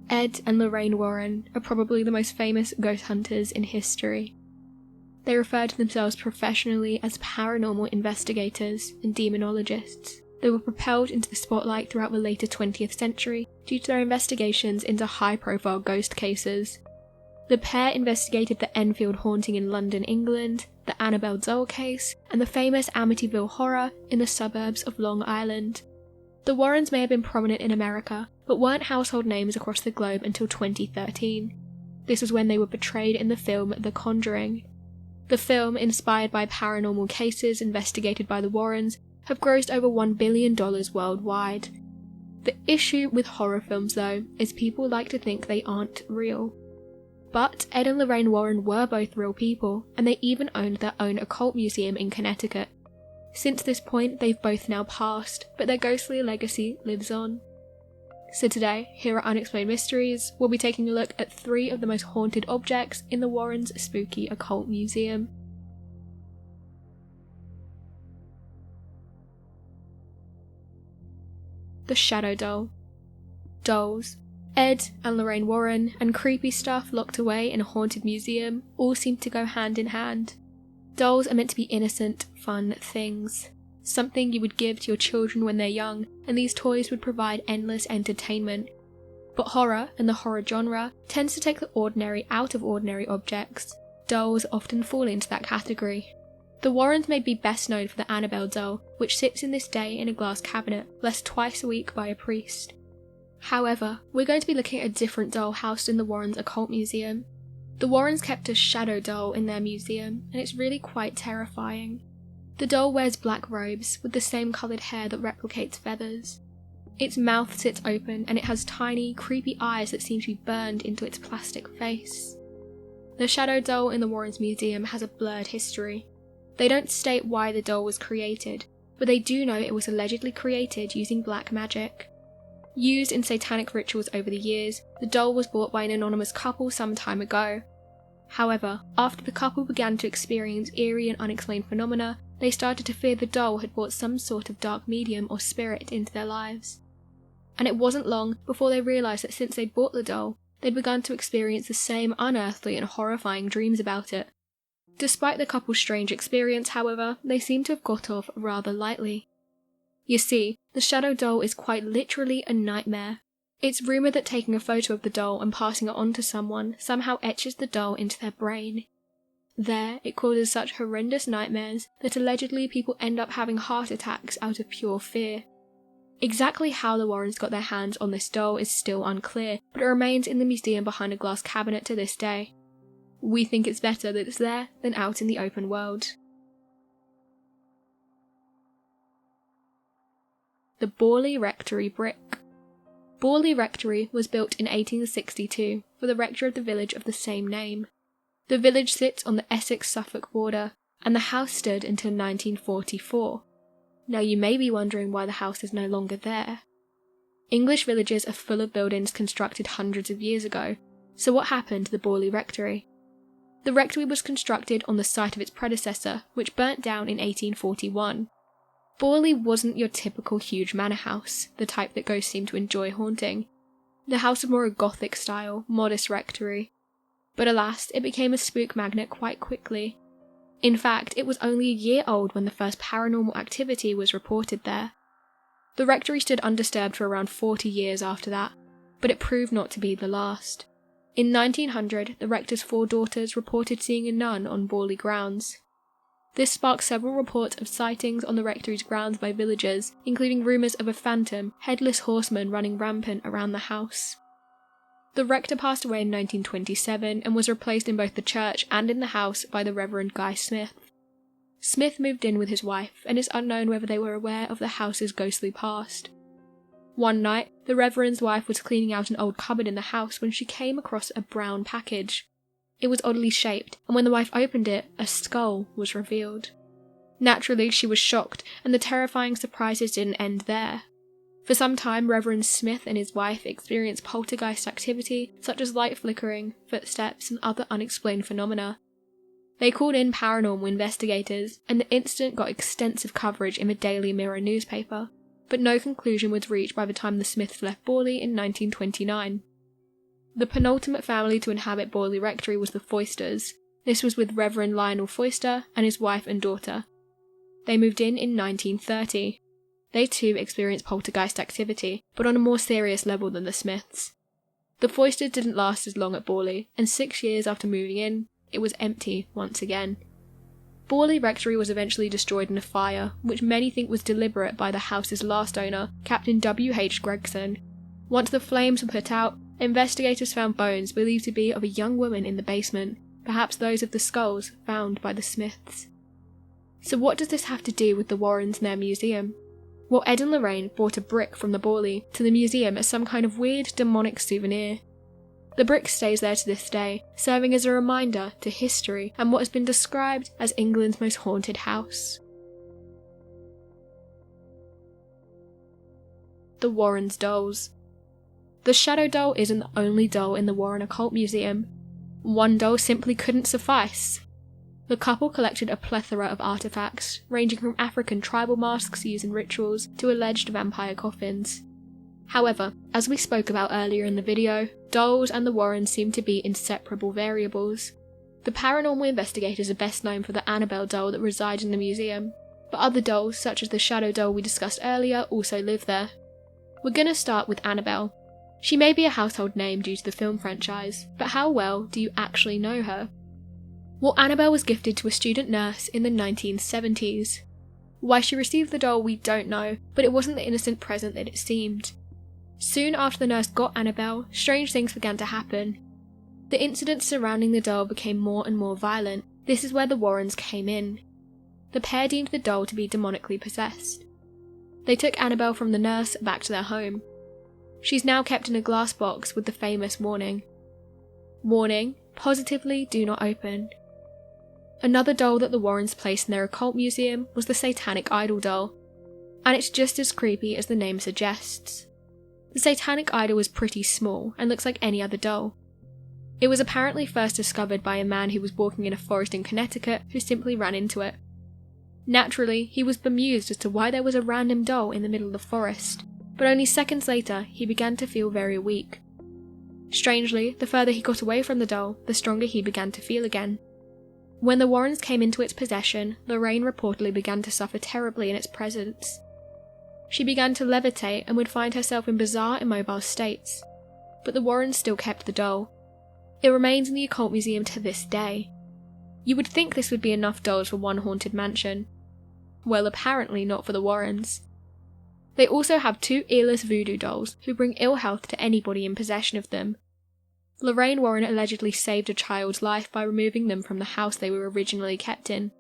Ed and Lorraine Warren are probably the most famous ghost hunters in history. They refer to themselves professionally as paranormal investigators and demonologists. They were propelled into the spotlight throughout the later 20th century due to their investigations into high-profile ghost cases. The pair investigated the Enfield haunting in London, England, the Annabelle doll case, and the famous Amityville horror in the suburbs of Long Island. The Warrens may have been prominent in America, but weren't household names across the globe until 2013. This was when they were portrayed in the film The Conjuring. The film, inspired by paranormal cases investigated by the Warrens, have grossed over $1 billion worldwide. The issue with horror films, though, is people like to think they aren't real. But Ed and Lorraine Warren were both real people, and they even owned their own occult museum in Connecticut. Since this point, they've both now passed, but their ghostly legacy lives on. So today, here at Unexplained Mysteries, we'll be taking a look at 3 of the most haunted objects in the Warrens' spooky occult museum. The Shadow Doll. Dolls. Ed and Lorraine Warren and creepy stuff locked away in a haunted museum all seem to go hand in hand. Dolls are meant to be innocent, fun things. Something you would give to your children when they're young, and these toys would provide endless entertainment. But horror, and the horror genre, tends to take the ordinary out of ordinary objects. Dolls often fall into that category. The Warrens may be best known for the Annabelle doll, which sits in this day in a glass cabinet, blessed twice a week by a priest. However, we're going to be looking at a different doll housed in the Warrens' occult museum. The Warrens kept a shadow doll in their museum, and it's really quite terrifying. The doll wears black robes with the same coloured hair that replicates feathers. Its mouth sits open and it has tiny, creepy eyes that seem to be burned into its plastic face. The shadow doll in the Warrens' museum has a blurred history. They don't state why the doll was created, but they do know it was allegedly created using black magic. Used in satanic rituals over the years, the doll was bought by an anonymous couple some time ago. However, after the couple began to experience eerie and unexplained phenomena, they started to fear the doll had brought some sort of dark medium or spirit into their lives. And it wasn't long before they realised that since they'd bought the doll, they'd begun to experience the same unearthly and horrifying dreams about it. Despite the couple's strange experience, however, they seem to have got off rather lightly. You see, the shadow doll is quite literally a nightmare. It's rumoured that taking a photo of the doll and passing it on to someone somehow etches the doll into their brain. There, it causes such horrendous nightmares that allegedly people end up having heart attacks out of pure fear. Exactly how the Warrens got their hands on this doll is still unclear, but it remains in the museum behind a glass cabinet to this day. We think it's better that it's there than out in the open world. The Boarley Rectory brick. Boarley Rectory was built in 1862 for the rector of the village of the same name. The village sits on the Essex-Suffolk border, and the house stood until 1944. Now you may be wondering why the house is no longer there. English villages are full of buildings constructed hundreds of years ago, so what happened to the Boarley Rectory? The rectory was constructed on the site of its predecessor, which burnt down in 1841. Boarley wasn't your typical huge manor house, the type that ghosts seem to enjoy haunting. The house was more a Gothic-style, modest rectory. But alas, it became a spook magnet quite quickly. In fact, it was only a year old when the first paranormal activity was reported there. The rectory stood undisturbed for around 40 years after that, but it proved not to be the last. In 1900, the rector's 4 daughters reported seeing a nun on Boarley grounds. This sparked several reports of sightings on the rectory's grounds by villagers, including rumours of a phantom, headless horseman running rampant around the house. The rector passed away in 1927 and was replaced in both the church and in the house by the Reverend Guy Smith. Smith moved in with his wife, and it's unknown whether they were aware of the house's ghostly past. One night, the Reverend's wife was cleaning out an old cupboard in the house when she came across a brown package. It was oddly shaped, and when the wife opened it, a skull was revealed. Naturally, she was shocked, and the terrifying surprises didn't end there. For some time, Reverend Smith and his wife experienced poltergeist activity, such as light flickering, footsteps, and other unexplained phenomena. They called in paranormal investigators, and the incident got extensive coverage in the Daily Mirror newspaper, but no conclusion was reached by the time the Smiths left Boarley in 1929. The penultimate family to inhabit Boarley Rectory was the Foysters. This was with Reverend Lionel Foyster and his wife and daughter. They moved in 1930. They too experienced poltergeist activity, but on a more serious level than the Smiths. The Foysters didn't last as long at Boarley, and 6 years after moving in, it was empty once again. Boarley Rectory was eventually destroyed in a fire, which many think was deliberate by the house's last owner, Captain W.H. Gregson. Once the flames were put out, investigators found bones believed to be of a young woman in the basement, perhaps those of the skulls found by the Smiths. So what does this have to do with the Warrens and their museum? Well, Ed and Lorraine brought a brick from the Boarley to the museum as some kind of weird demonic souvenir. The brick stays there to this day, serving as a reminder to history and what has been described as England's most haunted house. The Warrens' dolls. The shadow doll isn't the only doll in the Warren Occult Museum. One doll simply couldn't suffice. The couple collected a plethora of artifacts, ranging from African tribal masks used in rituals to alleged vampire coffins. However, as we spoke about earlier in the video, dolls and the Warrens seem to be inseparable variables. The paranormal investigators are best known for the Annabelle doll that resides in the museum, but other dolls, such as the shadow doll we discussed earlier, also live there. We're gonna start with Annabelle. She may be a household name due to the film franchise, but how well do you actually know her? Well, Annabelle was gifted to a student nurse in the 1970s. Why she received the doll we don't know, but it wasn't the innocent present that it seemed. Soon after the nurse got Annabelle, strange things began to happen. The incidents surrounding the doll became more and more violent. This is where the Warrens came in. The pair deemed the doll to be demonically possessed. They took Annabelle from the nurse back to their home. She's now kept in a glass box with the famous warning. Warning, positively do not open. Another doll that the Warrens placed in their occult museum was the Satanic Idol doll, and it's just as creepy as the name suggests. The Satanic Idol was pretty small and looks like any other doll. It was apparently first discovered by a man who was walking in a forest in Connecticut who simply ran into it. Naturally, he was bemused as to why there was a random doll in the middle of the forest, but only seconds later he began to feel very weak. Strangely, the further he got away from the doll, the stronger he began to feel again. When the Warrens came into its possession, Lorraine reportedly began to suffer terribly in its presence. She began to levitate and would find herself in bizarre immobile states, but the Warrens still kept the doll. It remains in the Occult Museum to this day. You would think this would be enough dolls for one haunted mansion. Well, apparently not for the Warrens. They also have 2 earless voodoo dolls who bring ill health to anybody in possession of them. Lorraine Warren allegedly saved a child's life by removing them from the house they were originally kept in,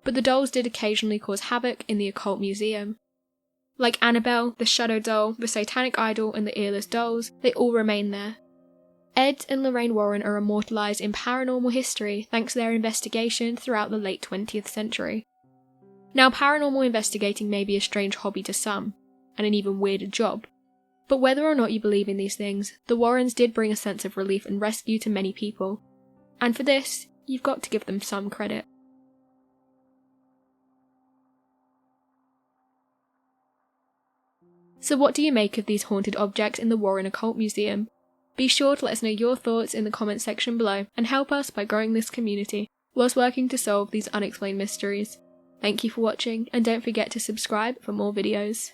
but the dolls did occasionally cause havoc in the Occult Museum. Like Annabelle, the shadow doll, the Satanic Idol and the earless dolls, they all remain there. Ed and Lorraine Warren are immortalised in paranormal history thanks to their investigation throughout the late 20th century. Now, paranormal investigating may be a strange hobby to some, and an even weirder job, but whether or not you believe in these things, the Warrens did bring a sense of relief and rescue to many people, and for this, you've got to give them some credit. So what do you make of these haunted objects in the Warren Occult Museum? Be sure to let us know your thoughts in the comment section below and help us by growing this community whilst working to solve these unexplained mysteries. Thank you for watching and don't forget to subscribe for more videos.